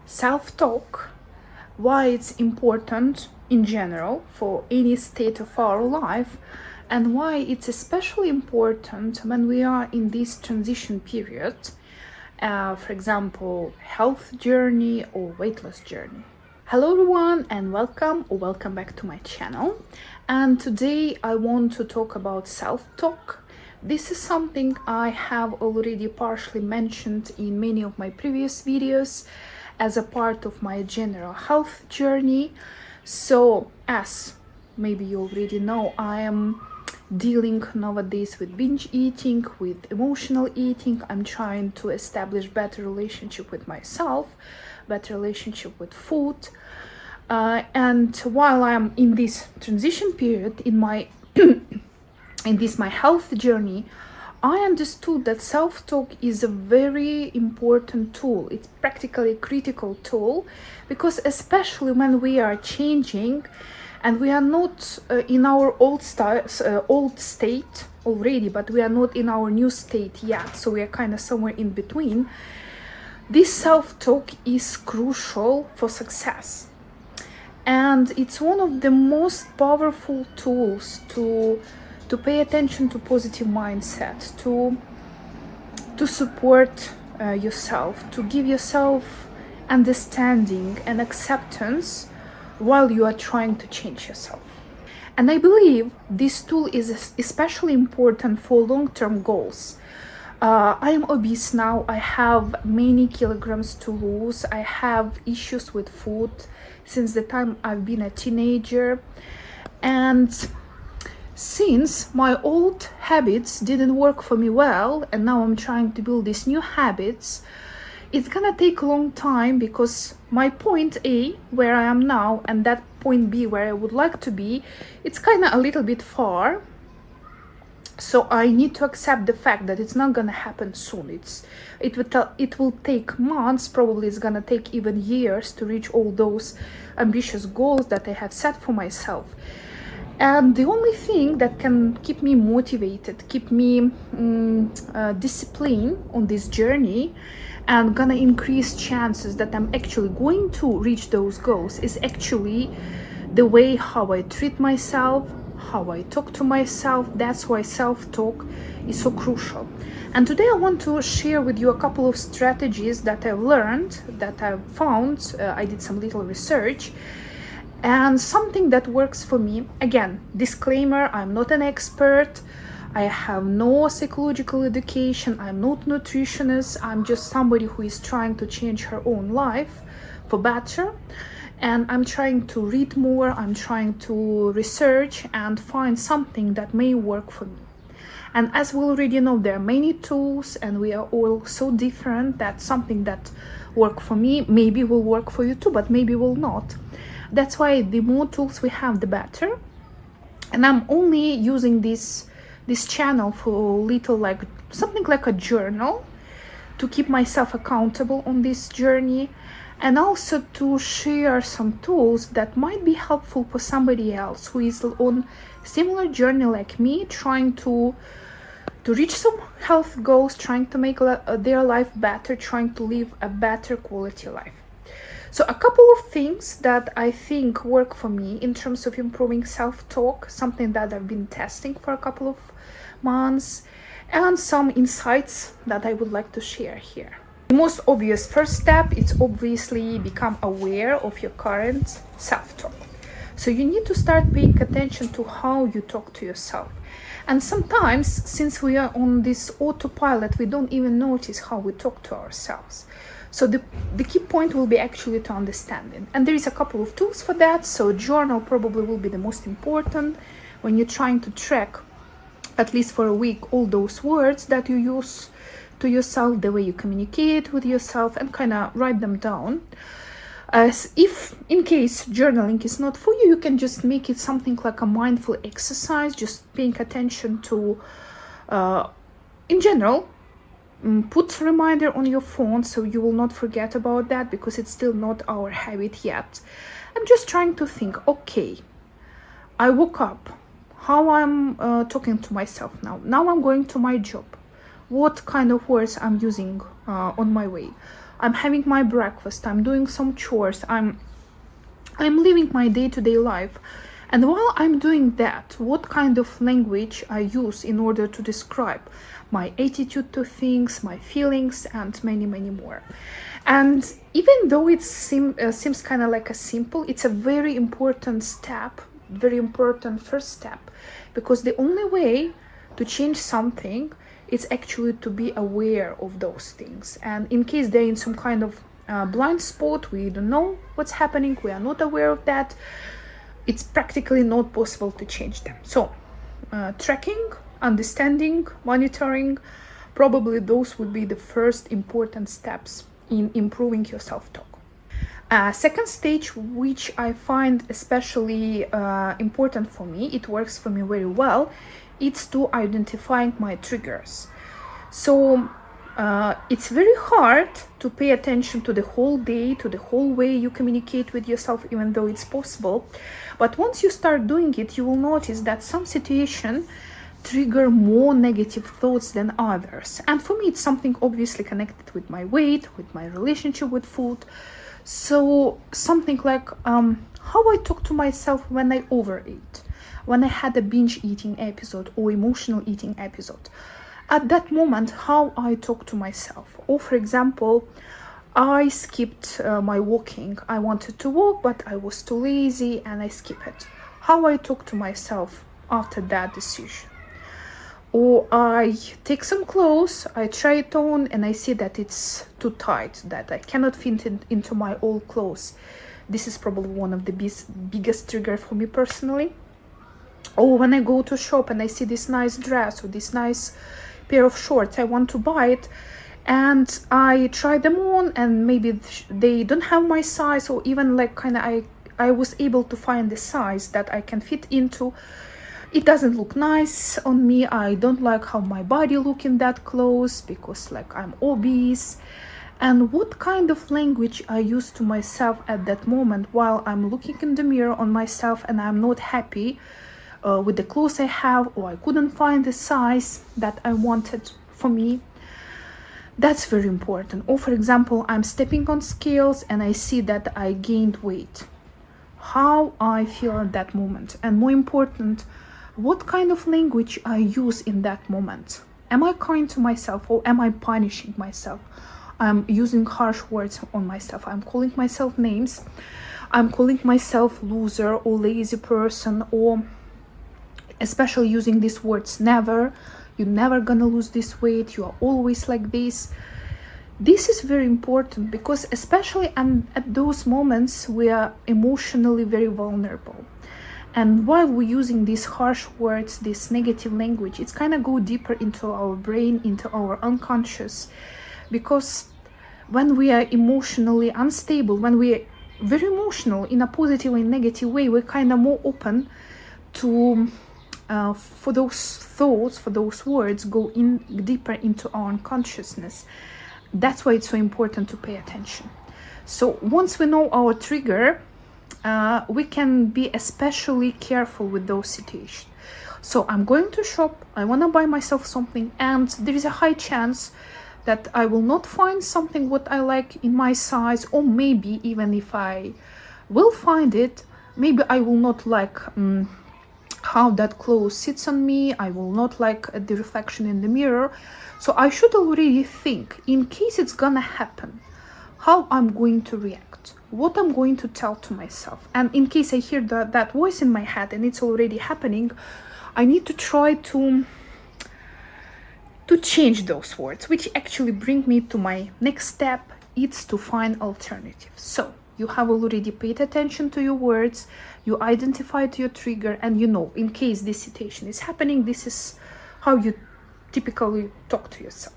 self-talk, why it's important in general for any state of our life, and why it's especially important when we are in this transition period, for example, health journey or weight loss journey. Hello everyone, and welcome back to my channel. And today I want to talk about self-talk. This is something I have already partially mentioned in many of my previous videos as a part of my general health journey. So as maybe you already know, I am dealing nowadays with binge eating, with emotional eating. I'm trying to establish better relationship with myself, better relationship with food. And while I'm in this transition period in my my health journey, I understood that self-talk is a very important tool. It's practically a critical tool, because especially when we are changing and we are not in our old state already, but we are not in our new state yet, so we are kind of somewhere in between. This self-talk is crucial for success, and it's one of the most powerful tools to pay attention to positive mindset, to support yourself, to give yourself understanding and acceptance while you are trying to change yourself. And I believe this tool is especially important for long-term goals. I am obese now. I have many kilograms to lose. I have issues with food since the time I've been a teenager. And since my old habits didn't work for me well, and now I'm trying to build these new habits, it's gonna take a long time, because my point A, where I am now, and that point B, where I would like to be, it's kind of a little bit far. So I need to accept the fact that it's not gonna happen soon. It will take months, probably it's gonna take even years to reach all those ambitious goals that I have set for myself. And the only thing that can keep me motivated, keep me disciplined on this journey, and gonna increase chances that I'm actually going to reach those goals, is actually the way how I treat myself, how I talk to myself. That's why self-talk is so crucial. And today I want to share with you a couple of strategies that I've learned, that I've found. I did some little research, and something that works for me. Again, disclaimer, I'm not an expert. I have no psychological education. I'm not a nutritionist. I'm just somebody who is trying to change her own life for better. And I'm trying to read more. I'm trying to research and find something that may work for me. And as we already know, there are many tools, and we are all so different, that something that works for me maybe will work for you too, but maybe will not. That's why the more tools we have, the better. And I'm only using this channel for little, like something like a journal, to keep myself accountable on this journey, and also to share some tools that might be helpful for somebody else who is on similar journey like me, trying to reach some health goals, trying to make their life better, trying to live a better quality life. So a couple of things that I think work for me in terms of improving self-talk, something that I've been testing for a couple of months, and some insights that I would like to share here. The most obvious first step is obviously become aware of your current self-talk. So you need to start paying attention to how you talk to yourself. And sometimes, since we are on this autopilot, we don't even notice how we talk to ourselves. So the key point will be actually to understand it. And there is a couple of tools for that. So journal probably will be the most important when you're trying to track, at least for a week, all those words that you use to yourself, the way you communicate with yourself, and kind of write them down. As if in case journaling is not for you, you can just make it something like a mindful exercise, just paying attention to, in general, put a reminder on your phone so you will not forget about that, because it's still not our habit yet. I'm just trying to think, okay, I woke up, how I'm talking to myself now I'm going to my job, what kind of words I'm using on my way, I'm having my breakfast, I'm doing some chores, I'm living my day-to-day life. And while I'm doing that, what kind of language I use in order to describe my attitude to things, my feelings, and many, many more. And even though it seems kind of like a simple, it's a very important step, very important first step, because the only way to change something is actually to be aware of those things. And in case they're in some kind of blind spot, we don't know what's happening, we are not aware of that, it's practically not possible to change them. So tracking, understanding, monitoring, probably those would be the first important steps in improving your self-talk. Second stage, which I find especially important for me, it works for me very well, it's to identifying my triggers. So it's very hard to pay attention to the whole day, to the whole way you communicate with yourself, even though it's possible. But once you start doing it, you will notice that some situation trigger more negative thoughts than others. And for me, it's something obviously connected with my weight, with my relationship with food. So something like how I talk to myself when I overeat, when I had a binge eating episode or emotional eating episode. At that moment, how I talk to myself. Or for example, I skipped my walking. I wanted to walk, but I was too lazy and I skipped it. How I talk to myself after that decision. Or I take some clothes, I try it on and I see that it's too tight, that I cannot fit it into my old clothes. This is probably one of the biggest trigger for me personally. Or when I go to shop and I see this nice dress or this nice pair of shorts, I want to buy it and I try them on and maybe they don't have my size, or even like kind of I was able to find the size that I can fit into. It doesn't look nice on me. I don't like how my body look in that clothes because like I'm obese. And what kind of language I use to myself at that moment while I'm looking in the mirror on myself and I'm not happy with the clothes I have, or I couldn't find the size that I wanted for me. That's very important. Or for example, I'm stepping on scales and I see that I gained weight. How I feel at that moment. And more important, what kind of language I use in that moment. Am I kind to myself or am I punishing myself? I'm using harsh words on myself. I'm calling myself names. I'm calling myself loser or lazy person, or especially using these words never. You're never gonna lose this weight. You are always like this. This is very important because especially at those moments we are emotionally very vulnerable. And while we're using these harsh words, this negative language, it's kind of go deeper into our brain, into our unconscious. Because when we are emotionally unstable, when we are very emotional in a positive and negative way, we're kind of more open to for those thoughts, for those words go in deeper into our unconsciousness. That's why it's so important to pay attention. So once we know our trigger, we can be especially careful with those situations. So I'm going to shop, I want to buy myself something, and there is a high chance that I will not find something what I like in my size, or maybe even if I will find it, maybe I will not like how that clothes sits on me, I will not like the reflection in the mirror. So I should already think, in case it's gonna happen, how I'm going to react, what I'm going to tell to myself. And in case I hear that voice in my head and it's already happening, I need to try to change those words, which actually bring me to my next step. It's to find alternatives. So you have already paid attention to your words, you identified your trigger, and you know, in case this situation is happening, this is how you typically talk to yourself.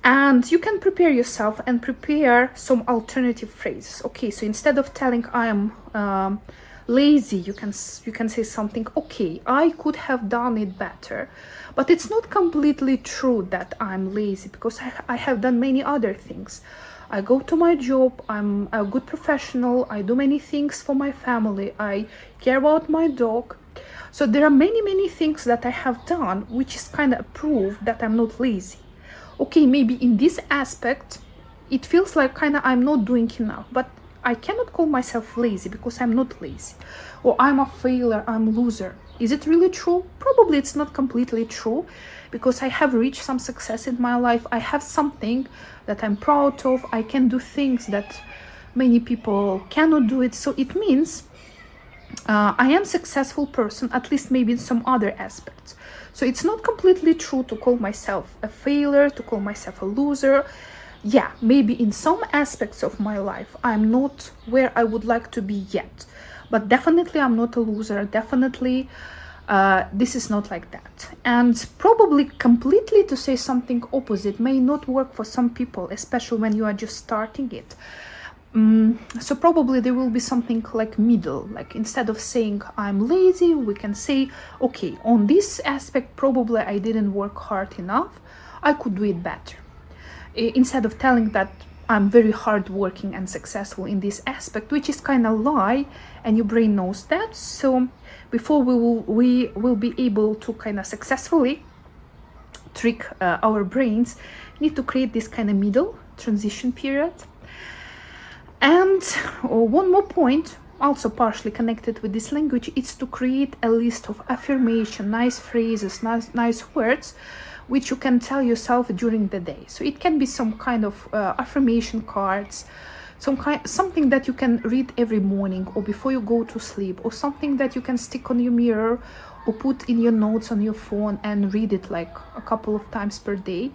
And you can prepare yourself and prepare some alternative phrases. Okay, so instead of telling I am lazy, you can say something, okay, I could have done it better, but it's not completely true that I'm lazy, because I have done many other things. I go to my job, I'm a good professional, I do many things for my family, I care about my dog. So there are many things that I have done, which is kind of proof that I'm not lazy. Okay, maybe in this aspect, it feels like kind of I'm not doing enough, but I cannot call myself lazy because I'm not lazy. Or I'm a failure, I'm a loser. Is it really true? Probably it's not completely true, because I have reached some success in my life. I have something that I'm proud of. I can do things that many people cannot do it. So it means I am a successful person, at least maybe in some other aspects. So it's not completely true to call myself a failure, to call myself a loser. Yeah, maybe in some aspects of my life, I'm not where I would like to be yet. But definitely I'm not a loser. Definitely this is not like that. And probably completely to say something opposite may not work for some people, especially when you are just starting it. So probably there will be something like middle, like instead of saying I'm lazy, we can say, okay, on this aspect probably I didn't work hard enough, I could do it better. Instead of telling that I'm very hardworking and successful in this aspect, which is kind of lie, and your brain knows that. So before we will be able to kind of successfully trick our brains, we need to create this kind of middle transition period. And one more point, also partially connected with this language, is to create a list of affirmation, nice phrases, nice words, which you can tell yourself during the day. So it can be some kind of affirmation cards, something that you can read every morning or before you go to sleep, or something that you can stick on your mirror or put in your notes on your phone and read it like a couple of times per day.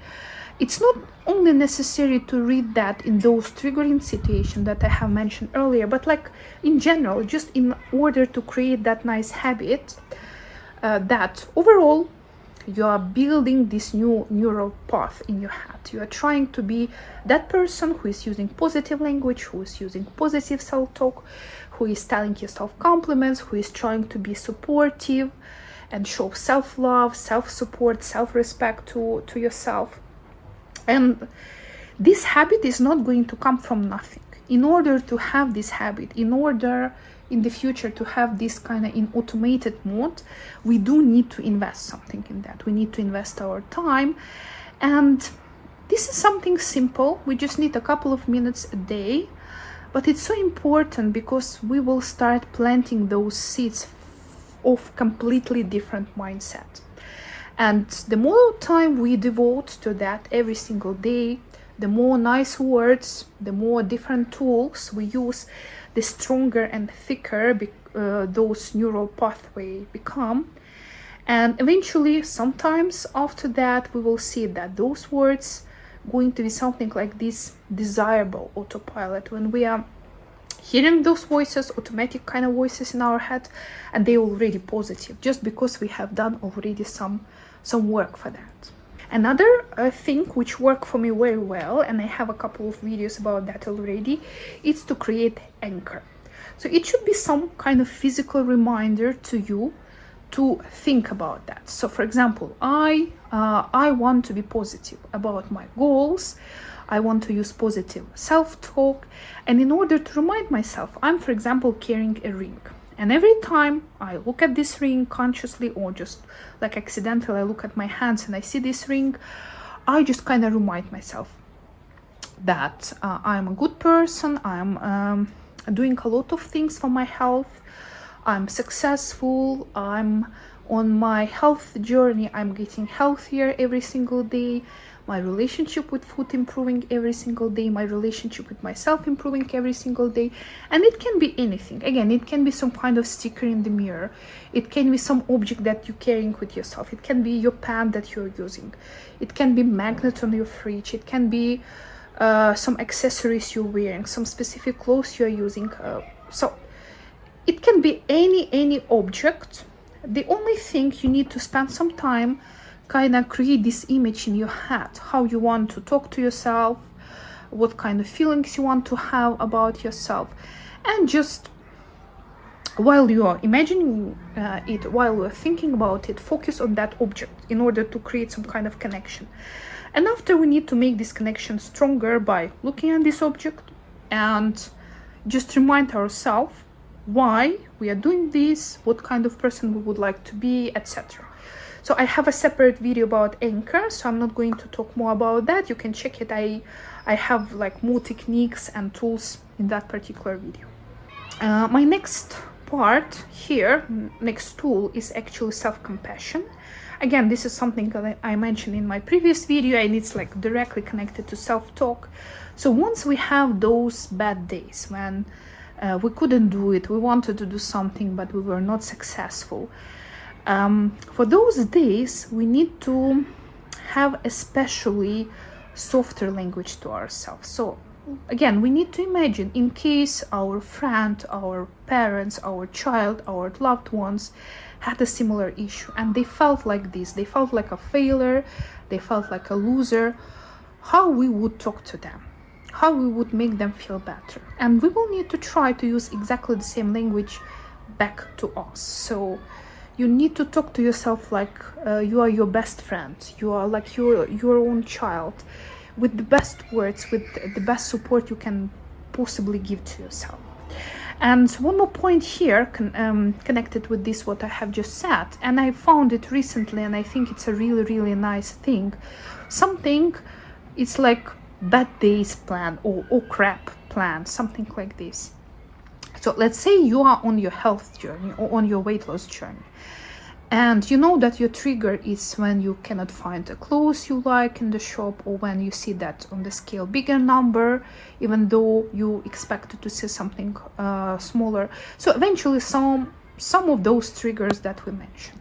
It's not only necessary to read that in those triggering situations that I have mentioned earlier, but like in general, just in order to create that nice habit, that overall you are building this new neural path in your head. You are trying to be that person who is using positive language, who is using positive self-talk, who is telling yourself compliments, who is trying to be supportive and show self-love, self-support, self-respect to yourself. And this habit is not going to come from nothing. In order to have this habit, in order in the future to have this kind of in automated mode, we do need to invest something in that. We need to invest our time. And this is something simple. We just need a couple of minutes a day. But it's so important because we will start planting those seeds of completely different mindset. And the more time we devote to that every single day, the more nice words, the more different tools we use, the stronger and thicker those neural pathways become. And eventually, sometimes after that, we will see that those words going to be something like this desirable autopilot, when we are hearing those voices, automatic kind of voices in our head, and they already positive, just because we have done already some work for that. Another thing which worked for me very well, and I have a couple of videos about that already, is to create anchor. So it should be some kind of physical reminder to you to think about that. So for example, I want to be positive about my goals. I want to use positive self-talk. And in order to remind myself, I'm, for example, carrying a ring. And every time I look at this ring consciously, or just like accidentally, I look at my hands and I see this ring, I just kind of remind myself that I'm a good person, I'm doing a lot of things for my health, I'm successful, I'm on my health journey, I'm getting healthier every single day, my relationship with food improving every single day, my relationship with myself improving every single day. And it can be anything. Again, it can be some kind of sticker in the mirror. It can be some object that you're carrying with yourself. It can be your pen that you're using. It can be magnet on your fridge. It can be some accessories you're wearing, some specific clothes you're using. So it can be any object. The only thing you need to spend some time kind of create this image in your head, how you want to talk to yourself, what kind of feelings you want to have about yourself. And just while you are imagining it, while you're thinking about it, focus on that object in order to create some kind of connection. And after, we need to make this connection stronger by looking at this object and just remind ourselves why we are doing this, what kind of person we would like to be, etc. So I have a separate video about Anchor, so I'm not going to talk more about that. You can check it. I have like more techniques and tools in that particular video. My next part here, next tool, is actually self-compassion. Again, this is something that I mentioned in my previous video, and it's like directly connected to self-talk. So once we have those bad days when we couldn't do it, we wanted to do something but we were not successful, for those days we need to have especially softer language to ourselves. So again, we need to imagine, in case our friend, our parents, our child, our loved ones had a similar issue and they felt like this, they felt like a failure, they felt like a loser, how we would talk to them, how we would make them feel better. And we will need to try to use exactly the same language back to us. So you need to talk to yourself like you are your best friend, you are like your own child, with the best words, with the best support you can possibly give to yourself. And one more point here connected with this, what I have just said, and I found it recently, and I think it's a really nice thing. Something, it's like bad days plan or crap plan, something like this. So let's say you are on your health journey or on your weight loss journey, and you know that your trigger is when you cannot find the clothes you like in the shop, or when you see that on the scale bigger number, even though you expected to see something smaller. So eventually some of those triggers that we mentioned.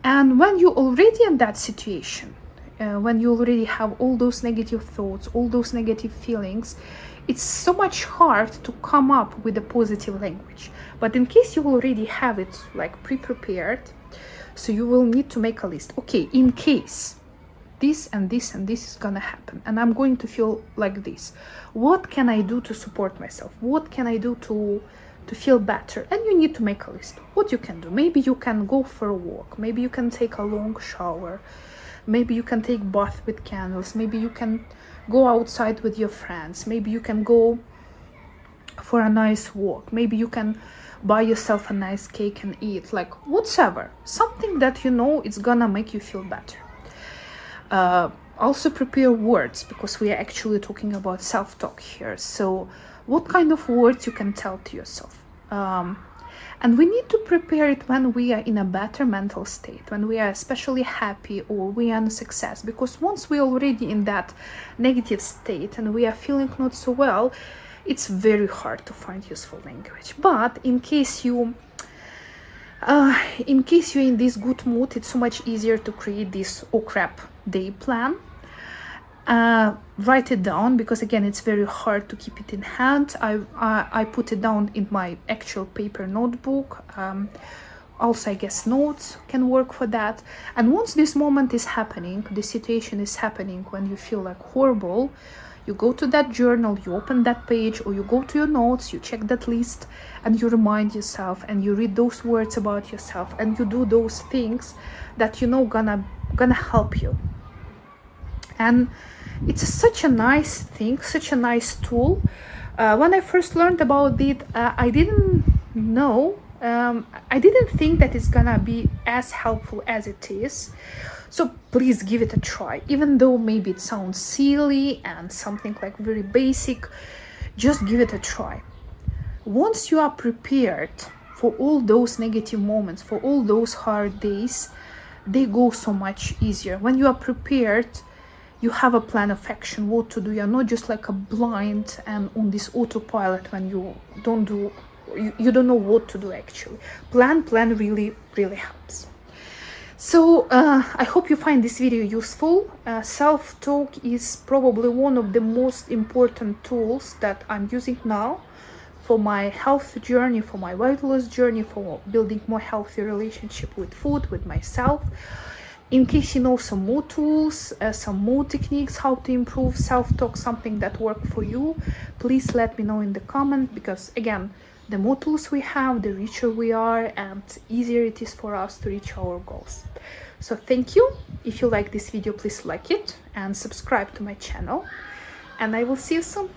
And when you're already in that situation, when you already have all those negative thoughts, all those negative feelings, it's so much hard to come up with a positive language. But in case you already have it like pre-prepared, so you will need to make a list. Okay, in case this and this and this is gonna happen, and I'm going to feel like this, what can I do to support myself? What can I do to feel better? And you need to make a list. What you can do. Maybe you can go for a walk. Maybe you can take a long shower. Maybe you can take bath with candles. Maybe you can go outside with your friends. Maybe you can go for a nice walk. Maybe you can buy yourself a nice cake and eat, like whatever, something that you know it's gonna make you feel better. Also prepare words, because we are actually talking about self-talk here. So what kind of words you can tell to yourself, and we need to prepare it when we are in a better mental state, when we are especially happy or we are in success, because once we're already in that negative state and we are feeling not so well, it's very hard to find useful language. But in case you're in this good mood, it's so much easier to create this oh crap day plan. Write it down, because again, it's very hard to keep it in hand. I put it down in my actual paper notebook. Also, I guess notes can work for that. And once this moment is happening, the situation is happening when you feel like horrible, you go to that journal, you open that page, or you go to your notes, you check that list, and you remind yourself, and you read those words about yourself, and you do those things that you know gonna help you. And it's such a nice thing, such a nice tool. When I first learned about it, I didn't know, I didn't think that it's gonna be as helpful as it is. So please give it a try, even though maybe it sounds silly and something like very basic. Just give it a try. Once you are prepared for all those negative moments, for all those hard days, they go so much easier. When you are prepared, you have a plan of action, what to do. You're not just like a blind and on this autopilot when you don't know what to do actually. Plan really helps. So I hope you find this video useful. Self-talk is probably one of the most important tools that I'm using now for my health journey, for my weight loss journey, for building more healthy relationship with food, with myself. In case you know some more tools, some more techniques, how to improve self-talk, something that worked for you, please let me know in the comment, because again, the more tools we have, the richer we are and easier it is for us to reach our goals. So thank you. If you like this video, please like it and subscribe to my channel, and I will see you soon.